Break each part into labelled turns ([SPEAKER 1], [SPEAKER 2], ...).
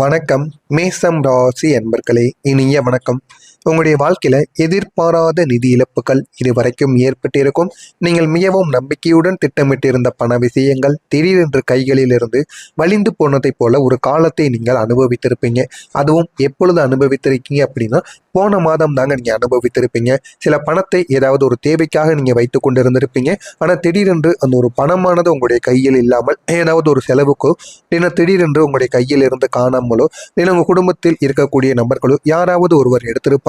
[SPEAKER 1] வணக்கம். மேசம் ராசி அன்பர்களே, இனிய வணக்கம். உங்களுடைய வாழ்க்கையில எதிர்பாராத நிதி இழப்புகள் இதுவரைக்கும் ஏற்பட்டிருக்கும். நீங்கள் மிகவும் நம்பிக்கையுடன் திட்டமிட்டிருந்த பண விஷயங்கள் திடீரென்று கைகளில் இருந்து வலிந்து போனதை போல ஒரு காலத்தை நீங்கள் அனுபவித்திருப்பீங்க. அதுவும் எப்பொழுது அனுபவித்திருக்கீங்க அப்படின்னா, போன மாதம் தாங்க நீங்க அனுபவித்திருப்பீங்க. சில பணத்தை ஏதாவது ஒரு தேவைக்காக நீங்க வைத்து கொண்டிருந்திருப்பீங்க. ஆனா திடீரென்று அந்த ஒரு பணமானது உங்களுடைய கையில் இல்லாமல் ஏதாவது ஒரு செலவுக்கோ இல்லைன்னா திடீரென்று உங்களுடைய கையில் இருந்து காணாமலோ இல்லை உங்க குடும்பத்தில் இருக்கக்கூடிய நபர்களோ யாராவது ஒருவர் எடுத்திருப்பாங்க.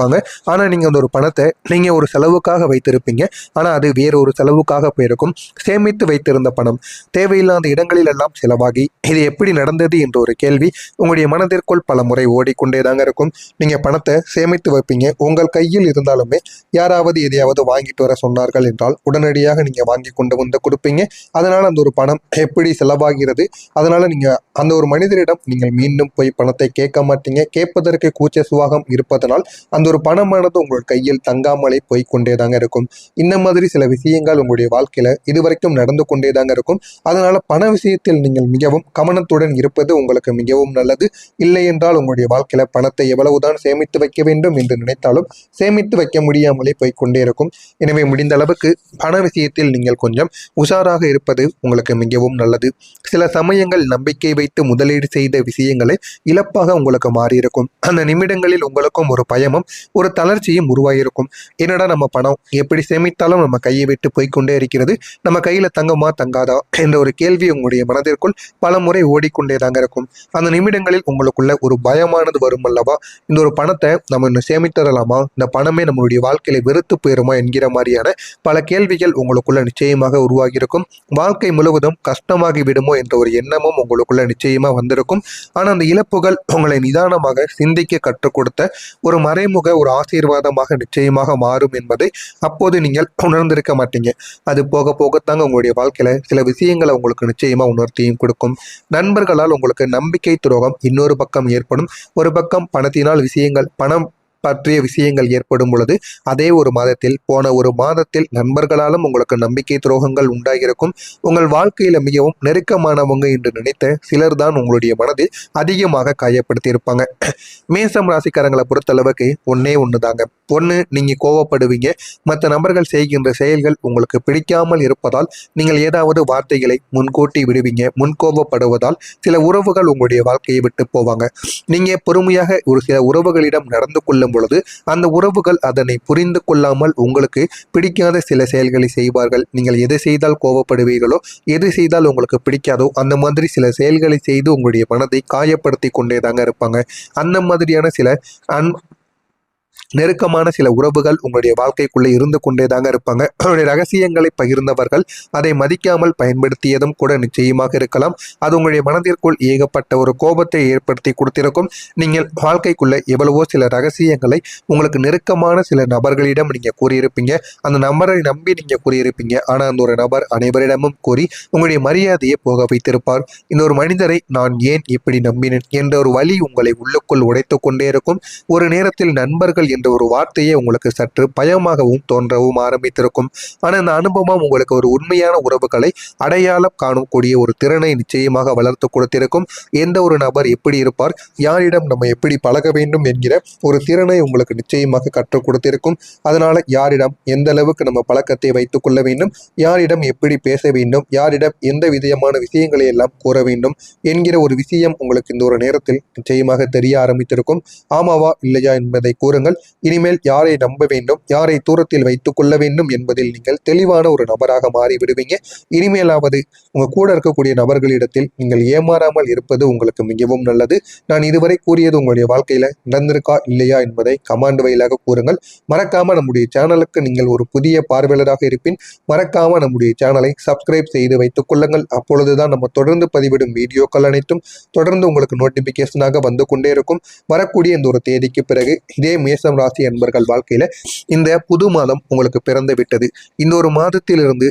[SPEAKER 1] ஆனா நீங்க அந்த ஒரு பணத்தை நீங்க ஒரு செலவுக்காக வைத்திருப்பீங்க. ஆனா அது வேற ஒரு செலவுக்காக போயிருக்கும். சேமித்து வைத்திருந்த பணம் தேவையில்லாத இடங்களில் எல்லாம் செலவாகி இது எப்படி நடந்தது என்ற ஒரு கேள்வி உங்களுடைய மனதிற்குள் பல முறை ஓடிக்கொண்டேதாங்க இருக்கும். நீங்க பணத்தை சேமித்து வைப்பீங்க. உங்கள் கையில் இருந்தாலுமே யாராவது எதையாவது வாங்கிட்டு வர சொன்னார்கள் என்றால் உடனடியாக நீங்க வாங்கி கொண்டு வந்து கொடுப்பீங்க. அதனால அந்த ஒரு பணம் எப்படி செலவாகிறது. அதனால நீங்க அந்த ஒரு மனிதரிடம் நீங்கள் மீண்டும் போய் பணத்தை கேட்க மாட்டீங்க. கேட்பதற்கு கூச்ச சுவாகம் இருப்பதனால் அந்த ஒரு பணமானது உங்கள் கையில் தங்காமலே போய் கொண்டேதாங்க இருக்கும். இந்த மாதிரி சில விஷயங்கள் உங்களுடைய வாழ்க்கையில இதுவரைக்கும் நடந்து கொண்டேதாங்க இருக்கும். அதனால பண விஷயத்தில் நீங்கள் மிகவும் கவனத்துடன் இருப்பது உங்களுக்கு மிகவும் நல்லது. இல்லை என்றால் உங்களுடைய வாழ்க்கையில பணத்தை எவ்வளவுதான் சேமித்து வைக்க வேண்டும் என்று நினைத்தாலும் சேமித்து வைக்க முடியாமலே போய் கொண்டே இருக்கும். எனவே முடிந்த அளவுக்கு பண விஷயத்தில் நீங்கள் கொஞ்சம் உஷாராக இருப்பது உங்களுக்கு மிகவும் நல்லது. சில சமயங்கள் நம்பிக்கை வைத்து முதலீடு செய்த விஷயங்களை இழப்பாக உங்களுக்கு மாறியிருக்கும். அந்த நிமிடங்களில் உங்களுக்கும் ஒரு பயமும் ஒரு தளர்ச்சியும் உருவாகியிருக்கும். என்னடா நம்ம பணம் எப்படி சேமித்தாலும் நம்ம கையை விட்டு போய்கொண்டே இருக்கிறது, நம்ம கையில தங்கமா தங்காதா என்ற ஒரு கேள்வி உங்களுடைய மனதிற்குள் பல முறை ஓடிக்கொண்டேதாங்க இருக்கும். அந்த நிமிடங்களில் உங்களுக்குள்ள ஒரு பயமானது வரும் அல்லவா, இந்த ஒரு பணத்தை நம்ம இன்னும் சேமித்தரலாமா, இந்த பணமே நம்மளுடைய வாழ்க்கையில வெறுத்து போயிருமா என்கிற மாதிரியான பல கேள்விகள் உங்களுக்குள்ள நிச்சயமாக உருவாகியிருக்கும். வாழ்க்கை முழுவதும் கஷ்டமாகி விடுமோ என்ற ஒரு எண்ணமும் உங்களுக்குள்ள நிச்சயமா வந்திருக்கும். ஆனா அந்த இழப்புகள் உங்களை நிதானமாக சிந்திக்க கற்றுக் கொடுத்த ஒரு மறைமுக ஒரு ஆசீர்வாதமாக நிச்சயமாக மாறும் என்பதை அப்போது நீங்கள் உணர்ந்திருக்க மாட்டீங்க. அது போக போகத்தாங்க உங்களுடைய வாழ்க்கையில சில விஷயங்களை உங்களுக்கு நிச்சயமா உணர்த்தியும் கொடுக்கும். நண்பர்களால் உங்களுக்கு நம்பிக்கை துரோகம் இன்னொரு பக்கம் ஏற்படும். ஒரு பக்கம் பணத்தினால் விஷயங்கள் பணம் பற்றிய விஷயங்கள் ஏற்படும் பொழுது அதே ஒரு மாதத்தில் போன ஒரு மாதத்தில் நண்பர்களாலும் உங்களுக்கு நம்பிக்கை துரோகங்கள் உண்டாகியிருக்கும். உங்கள் வாழ்க்கையில மிகவும் நெருக்கமானவங்க என்று நினைத்த சிலர் தான் உங்களுடைய மனதில் அதிகமாக காயப்படுத்தி இருப்பாங்க. மேசம் ராசிக்காரங்களை பொறுத்தளவுக்கு ஒன்னே ஒண்ணுதாங்க. ஒன்று, நீங்க கோவப்படுவீங்க. மற்ற நபர்கள் செய்கின்ற செயல்கள் உங்களுக்கு பிடிக்காமல் இருப்பதால் நீங்கள் ஏதாவது வார்த்தைகளை முன்கூட்டி விடுவீங்க. முன்கோபப்படுவதால் சில உறவுகள் உங்களுடைய வாழ்க்கையை விட்டு போவாங்க. நீங்க பொறுமையாக ஒரு சில உறவுகளிடம் நடந்து கொள்ளும் பொழுது அந்த உறவுகள் அதனை புரிந்து கொள்ளாமல் உங்களுக்கு பிடிக்காத சில செயல்களை செய்வார்கள். நீங்கள் எது செய்தால் கோபப்படுவீர்களோ, எது செய்தால் உங்களுக்கு பிடிக்காதோ அந்த மாதிரி சில செயல்களை செய்து உங்களுடைய மனதை காயப்படுத்தி கொண்டேதாங்க இருப்பாங்க. அந்த மாதிரியான சில நெருக்கமான சில உறவுகள் உங்களுடைய வாழ்க்கைக்குள்ளே இருந்து கொண்டேதாங்க இருப்பாங்க. அவருடைய ரகசியங்களை பகிர்ந்தவர்கள் அதை மதிக்காமல் பயன்படுத்தியதும் கூட நிச்சயமாக இருக்கலாம். அது உங்களுடைய மனதிற்குள் ஏகப்பட்ட ஒரு கோபத்தை ஏற்படுத்தி கொடுத்திருக்கும். நீங்கள் வாழ்க்கைக்குள்ள எவ்வளவோ சில ரகசியங்களை உங்களுக்கு நெருக்கமான சில நபர்களிடம் நீங்க கூறியிருப்பீங்க. அந்த நபரை நம்பி நீங்க கூறியிருப்பீங்க. ஆனா அந்த ஒரு நபர் அனைவரிடமும் கூறி உங்களுடைய மரியாதையை போக வைத்திருப்பார். இந்த ஒரு மனிதரை நான் ஏன் இப்படி நம்பினேன் என்ற ஒரு வழி உங்களை உள்ளுக்குள் உடைத்து கொண்டே இருக்கும். ஒரு நேரத்தில் நண்பர்கள் என்ற ஒரு வார்த்தையே உங்களுக்கு சற்று பயமாகவும் தோன்றவும் ஆரம்பித்திருக்கும். ஆனா இந்த அனுபவம் உங்களுக்கு ஒரு உண்மையான உறவுகளை அடையாளம் காணக்கூடிய ஒரு திறனை நிச்சயமாக வளர்த்து கொடுத்திருக்கும். எந்த ஒரு நபர் எப்படி இருப்பார், யாரிடம் நம்ம எப்படி பழக வேண்டும் என்கிற ஒரு திறனை உங்களுக்கு நிச்சயமாக கற்றுக் கொடுத்திருக்கும். அதனால யாரிடம் எந்த அளவுக்கு நம்ம பழக்கத்தை வைத்துக் கொள்ள வேண்டும், யாரிடம் எப்படி பேச வேண்டும், யாரிடம் எந்த விதமான விஷயங்களை எல்லாம் கூற வேண்டும் என்கிற ஒரு விஷயம் உங்களுக்கு இந்த ஒரு நேரத்தில் நிச்சயமாக தெரிய ஆரம்பித்திருக்கும். ஆமாவா இல்லையா என்பதை கூறுங்கள். இனிமேல் யாரை நம்ப வேண்டும், யாரை தூரத்தில் வைத்துக் கொள்ள வேண்டும் என்பதில் நீங்கள் தெளிவான ஒரு நபராக மாறி விடுவீங்க. இனிமேலாவது உங்க கூட இருக்கக்கூடிய நபர்களிடத்தில் நீங்கள் ஏமாறாமல் இருப்பது உங்களுக்கு மிகவும் நல்லது. நான் இதுவரை கூறியது உங்களுடைய வாழ்க்கையில நடந்திருக்கா இல்லையா என்பதை கமெண்ட் வாயிலாக கூறுங்கள். மறக்காம நம்முடைய சேனலுக்கு நீங்கள் ஒரு புதிய பார்வையாளராக இருப்பின் மறக்காம நம்முடைய சேனலை சப்ஸ்கிரைப் செய்து வைத்துக் கொள்ளுங்கள். அப்பொழுதுதான் நம்ம தொடர்ந்து பதிவிடும் வீடியோக்கள் அனைத்தும் தொடர்ந்து உங்களுக்கு நோட்டிபிகேஷனாக வந்து கொண்டே இருக்கும். வரக்கூடிய இந்த ஒரு தேதிக்கு பிறகு இதே மேசம் ராசி அன்பர்கள் வாழ்க்கையில இந்த புது மாதம் உங்களுக்கு பிறந்து விட்டது. இந்த ஒரு மாதத்திலிருந்து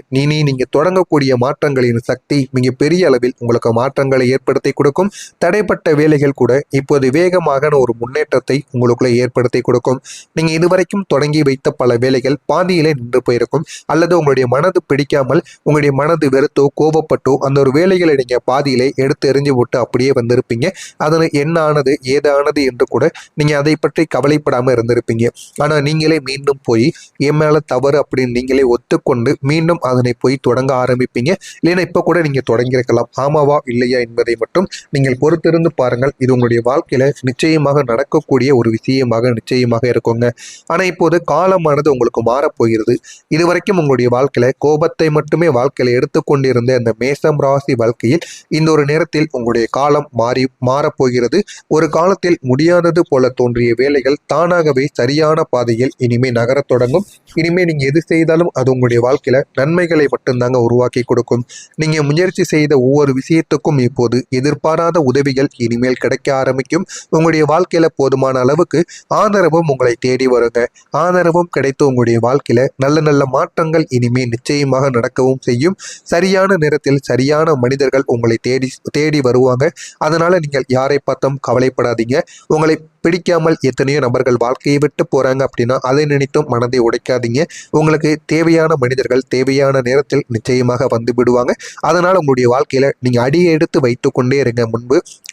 [SPEAKER 1] நீங்க தொடங்கக்கூடிய மாற்றங்களின் சக்தி மிக பெரிய அளவில் உங்களுக்கு மாற்றங்களை ஏற்படுத்தி கொடுக்கும். தடைப்பட்ட வேலைகள் கூட இப்போது வேகமான ஒரு முன்னேற்றத்தை உங்களுக்குள்ள ஏற்படுத்தி கொடுக்கும். நீங்க இதுவரைக்கும் தொடங்கி வைத்த பல வேலைகள் பாதியிலே நின்று போயிருக்கும், அல்லது உங்களுடைய மனது பிடிக்காமல் உங்களுடைய மனது வெறுத்தோ கோபப்பட்டோ அந்த ஒரு வேலைகளை நீங்க பாதியிலே எடுத்து எறிஞ்சு விட்டு அப்படியே வந்திருப்பீங்க. அதில் என்ன ஆனது ஏதானது என்று கூட நீங்க அதை பற்றி கவலைப்படாம இருந்திருப்பீங்க. ஆனா நீங்களே மீண்டும் போய் என் மேல தவறு அப்படின்னு நீங்களே ஒத்துக்கொண்டு மீண்டும் அதனை போய் தொடங்க ஆரம்பிப்பீங்க. இல்லைன்னா இப்ப கூட நீங்க தொடங்கியிருக்கலாம். ஆமாவா இல்லையா என்பதை மட்டும் நீங்கள் பொறுத்திருந்து பாருங்கள். இது உங்களுடைய வாழ்க்கையில நிச்சயமாக நடக்கக்கூடிய ஒரு விஷயமாக நிச்சயமாக இருக்குங்க. ஆனா இப்போது காலமானது உங்களுக்கு மாறப்போகிறது. இதுவரைக்கும் உங்களுடைய வாழ்க்கையில கோபத்தை மட்டுமே வாழ்க்கையில எடுத்துக்கொண்டிருந்த இந்த மேசம் ராசி வாழ்க்கையில் இந்த ஒரு நேரத்தில் உங்களுடைய காலம் மாறப்போகிறது. ஒரு காலத்தில் முடியாதது போல தோன்றிய வேலைகள் தானாகவே சரியான பாதையில் இனிமே நகரத் தொடங்கும். இனிமே நீங்க எது செய்தாலும் அது உங்களுடைய வாழ்க்கையில நன்மைகளை மட்டும்தாங்க உருவாக்கி கொடுக்கும். நீங்க முயற்சி செய்த ஒவ்வொரு விஷயத்துக்கும் இப்போது எதிர்பாராத உதவிகள் இனிமேல் கிடைக்க ஆரம்பிக்கும். உங்களுடைய வாழ்க்கையில போதுமான அளவுக்கு ஆதரவும் உங்களை தேடி வருங்க. ஆதரவும் கிடைத்து உங்களுடைய வாழ்க்கையில நல்ல நல்ல மாற்றங்கள் இனிமே நிச்சயமாக நடக்கவும் செய்யும். சரியான நேரத்தில் சரியான மனிதர்கள் உங்களை தேடி வருவாங்க. அதனால நீங்கள் யாரை பார்த்தும் கவலைப்படாதீங்க. உங்களை பிடிக்காமல் எத்தனையோ நபர்கள் வாழ்க்கையை விட்டு போறாங்க அப்படின்னா அதை நினைத்தும் மனதை உடைக்காதீங்க. உங்களுக்கு தேவையான மனிதர்கள் தேவையான நேரத்தில் நிச்சயமாக வந்து விடுவாங்க. அதனால உங்களுடைய வாழ்க்கையில நீங்க அடியை எடுத்து வைத்து கொண்டே இருங்க.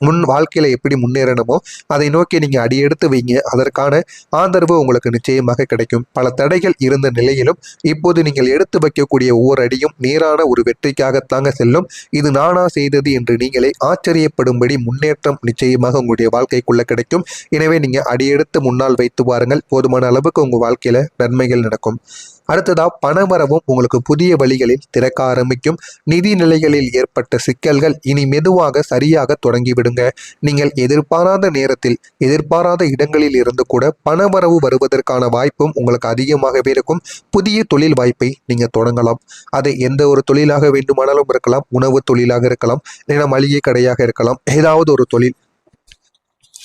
[SPEAKER 1] முன் வாழ்க்கையில எப்படி முன்னேறணுமோ அதை நோக்கி நீங்க அடியெடுத்து வைங்க. அதற்கான ஆதரவு உங்களுக்கு நிச்சயமாக கிடைக்கும். பல தடைகள் இருந்த நிலையிலும் இப்போது நீங்கள் எடுத்து வைக்கக்கூடிய ஒவ்வொரு அடியும் நேரான ஒரு வெற்றிக்காகத்தாங்க செல்லும். இது நானா செய்தது என்று நீங்களே ஆச்சரியப்படும்படி முன்னேற்றம் நிச்சயமாக உங்களுடைய வாழ்க்கைக்குள்ள கிடைக்கும். எனவே நீங்க அடியெடுத்து முன்னால் வைத்து பாருங்கள். போதுமான அளவுக்கு உங்க வாழ்க்கையில நன்மைகள் நடக்கும். அடுத்ததா பணவரவும் உங்களுக்கு புதிய வழிகளில் திறக்க ஆரம்பிக்கும். நிதி நிலைகளில் ஏற்பட்ட சிக்கல்கள் இனி மெதுவாக சரியாக தொடங்கிவிடுங்க. நீங்கள் எதிர்பாராத நேரத்தில் எதிர்பாராத இடங்களில் இருந்து கூட பணவரவு வருவதற்கான வாய்ப்பும் உங்களுக்கு அதிகமாகவே இருக்கும். புதிய தொழில் வாய்ப்பை நீங்க தொடங்கலாம். அது எந்த ஒரு தொழிலாக வேண்டுமானாலும் இருக்கலாம். உணவு தொழிலாக இருக்கலாம், இல்லைன்னா மளிகை கடையாக இருக்கலாம். ஏதாவது ஒரு தொழில்.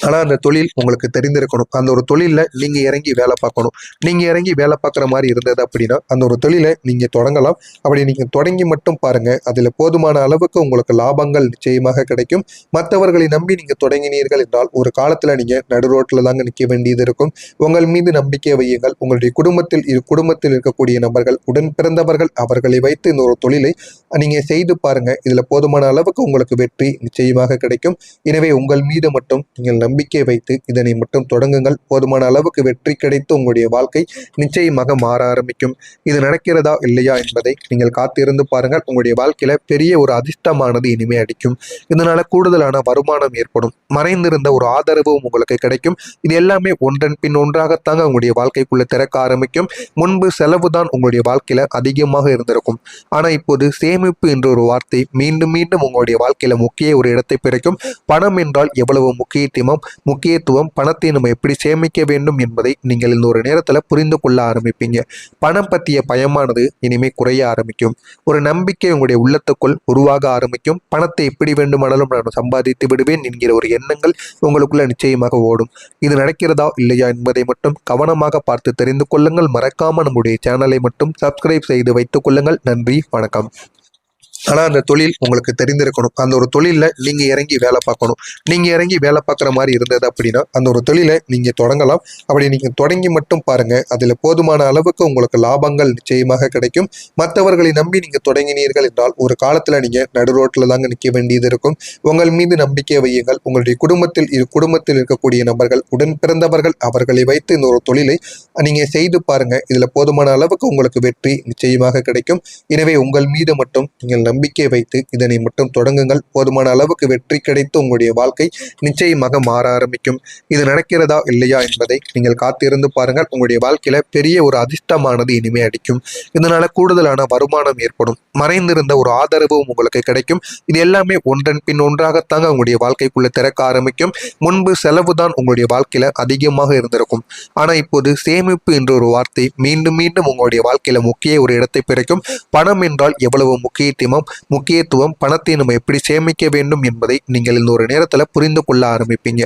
[SPEAKER 1] ஆனால் அந்த தொழில் உங்களுக்கு தெரிந்திருக்கணும். அந்த ஒரு தொழிலில் நீங்கள் இறங்கி வேலை பார்க்கணும். நீங்கள் இறங்கி வேலை பார்க்குற மாதிரி இருந்தது அப்படின்னா அந்த ஒரு தொழிலை நீங்கள் தொடங்கலாம். அப்படி நீங்கள் தொடங்கி மட்டும் பாருங்கள். அதில் போதுமான அளவுக்கு உங்களுக்கு லாபங்கள் நிச்சயமாக கிடைக்கும். மற்றவர்களை நம்பி நீங்கள் தொடங்கினீர்கள் என்றால் ஒரு காலத்தில் நீங்கள் நடு ரோட்டில் தாங்க நிற்க வேண்டியது இருக்கும். உங்கள் மீது நம்பிக்கை வையுங்கள். உங்களுடைய குடும்பத்தில் இருக்கக்கூடிய நபர்கள், உடன் பிறந்தவர்கள், அவர்களை வைத்து இந்த ஒரு தொழிலை நீங்கள் செய்து பாருங்கள். இதில் போதுமான அளவுக்கு உங்களுக்கு வெற்றி நிச்சயமாக கிடைக்கும். எனவே உங்கள் மீது மட்டும் நீங்கள் நம்பிக்கை வைத்து இதனை மட்டும் தொடங்குங்கள். போதுமான அளவுக்கு வெற்றி கிடைத்து உங்களுடைய வாழ்க்கை நிச்சயமாக மாற ஆரம்பிக்கும். இது நடக்கிறதா இல்லையா என்பதை நீங்கள் காத்திருந்து பாருங்கள். உங்களுடைய வாழ்க்கையில பெரிய ஒரு அதிர்ஷ்டமானது இனிமே அடிக்கும். இதனால கூடுதலான வருமானம் ஏற்படும். மறைந்திருந்த ஒரு ஆதரவும் உங்களுக்கு கிடைக்கும். இது எல்லாமே ஒன்றன் பின் ஒன்றாகத்தாங்க உங்களுடைய வாழ்க்கைக்குள்ள திறக்க ஆரம்பிக்கும். முன்பு செலவு தான் உங்களுடைய வாழ்க்கையில அதிகமாக இருந்திருக்கும். ஆனா இப்போது சேமிப்பு என்ற ஒரு வார்த்தை மீண்டும் மீண்டும் உங்களுடைய வாழ்க்கையில முக்கிய ஒரு இடத்தை பிறக்கும். பணம் என்றால் எவ்வளவு முக்கியத்துவம், பணத்தை நம்ம எப்படி சேமிக்க வேண்டும் என்பதை நீங்கள் இந்த ஒரு நேரத்துல புரிந்து கொள்ள ஆரம்பிப்பீங்க. பணம் பற்றிய பயமானது இனிமே குறைய ஆரம்பிக்கும். ஒரு நம்பிக்கை உங்களுடைய உள்ளத்துக்குள் உருவாக ஆரம்பிக்கும். பணத்தை எப்படி வேண்டுமானாலும் நான் சம்பாதித்து விடுவேன் என்கிற ஒரு எண்ணங்கள் உங்களுக்குள்ள நிச்சயமாக ஓடும். இது நடக்கிறதா இல்லையா என்பதை மட்டும் கவனமாக பார்த்து தெரிந்து கொள்ளுங்கள். மறக்காம நம்முடைய சேனலை மட்டும் சப்ஸ்கிரைப் செய்து வைத்துக் கொள்ளுங்கள். நன்றி, வணக்கம். ஆனால் அந்த தொழில் உங்களுக்கு தெரிந்திருக்கணும். அந்த ஒரு தொழிலில் நீங்கள் இறங்கி வேலை பார்க்கணும். நீங்கள் இறங்கி வேலை பார்க்குற மாதிரி இருந்தது அப்படின்னா அந்த ஒரு தொழிலை நீங்கள் தொடங்கலாம். அப்படி நீங்கள் தொடங்கி மட்டும் பாருங்கள். அதில் போதுமான அளவுக்கு உங்களுக்கு லாபங்கள் நிச்சயமாக கிடைக்கும். மற்றவர்களை நம்பி நீங்கள் தொடங்கினீர்கள் என்றால் ஒரு காலத்தில் நீங்கள் நடு ரோட்டில் தாங்க நிற்க வேண்டியது இருக்கும். உங்கள் மீது நம்பிக்கை வையுங்கள். உங்களுடைய குடும்பத்தில் இருக்கக்கூடிய நபர்கள், உடன் பிறந்தவர்கள், அவர்களை வைத்து இந்த ஒரு தொழிலை நீங்கள் செய்து பாருங்கள். இதில் போதுமான அளவுக்கு உங்களுக்கு வெற்றி நிச்சயமாக கிடைக்கும். எனவே உங்கள் மீது மட்டும் நீங்கள் நம்பிக்கை வைத்து இதனை மட்டும் தொடங்குங்கள். போதுமான அளவுக்கு வெற்றி கிடைத்து உங்களுடைய வாழ்க்கை நிச்சயமாக மாற ஆரம்பிக்கும். இது நடக்கிறதா இல்லையா என்பதை நீங்கள் காத்திருந்து பாருங்கள். உங்களுடைய வாழ்க்கையில பெரிய ஒரு அதிர்ஷ்டமானது இனிமே அடிக்கும். இதனால கூடுதலான வருமானம் ஏற்படும். மறைந்திருந்த ஒரு ஆதரவும் உங்களுக்கு கிடைக்கும். இது எல்லாமே ஒன்றன் பின் ஒன்றாகத்தாங்க உங்களுடைய வாழ்க்கைக்குள்ள திறக்க ஆரம்பிக்கும். முன்பு செலவு தான் உங்களுடைய வாழ்க்கையில அதிகமாக இருந்திருக்கும். ஆனா இப்போது சேமிப்பு என்ற ஒரு வார்த்தை மீண்டும் மீண்டும் உங்களுடைய வாழ்க்கையில முக்கிய ஒரு இடத்தை பிறக்கும். பணம் என்றால் எவ்வளவு முக்கியத்துவம், பணத்தை நம்ம எப்படி சேமிக்க வேண்டும் என்பதை நீங்கள் இந்த ஒரு நேரத்துல புரிந்து கொள்ள ஆரம்பிப்பீங்க.